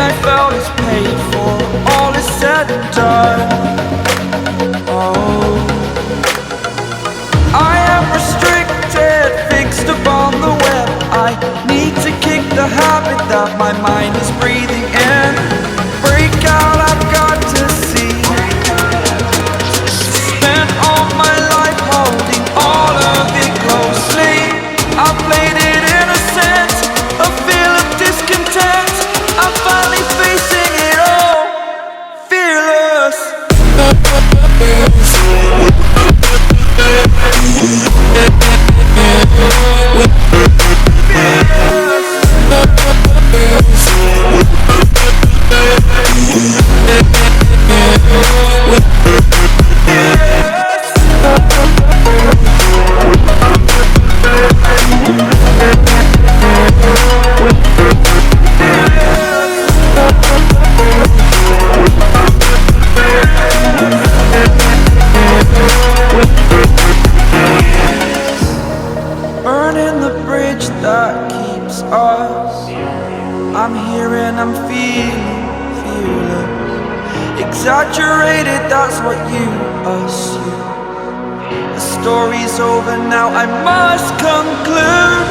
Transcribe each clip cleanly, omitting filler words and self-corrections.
I felt is paid for, all is said and done. Oh, I am restricted, fixed upon the web. I need to kick the habit that my mind is breathing in. Break out, I've got to see. Spent all my life holding all of it closely. I played it innocent, a feel of discontent. I'm finally facing it all, fearless. Burning the bridge that keeps us. I'm here and I'm feeling fearless. Exaggerated, that's what you assume. The story's over now, I must conclude.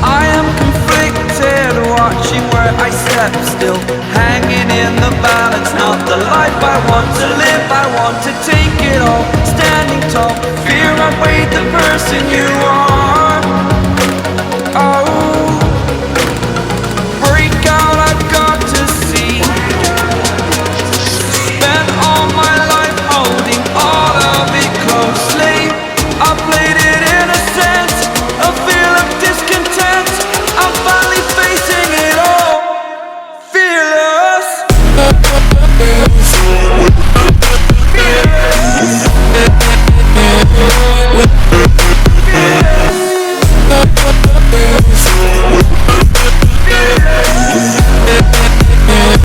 I am conflicted, watching where I step still, hanging in the balance. Not the life I want to live, I want to take it all. Standing tall, fear I weighed the person you are.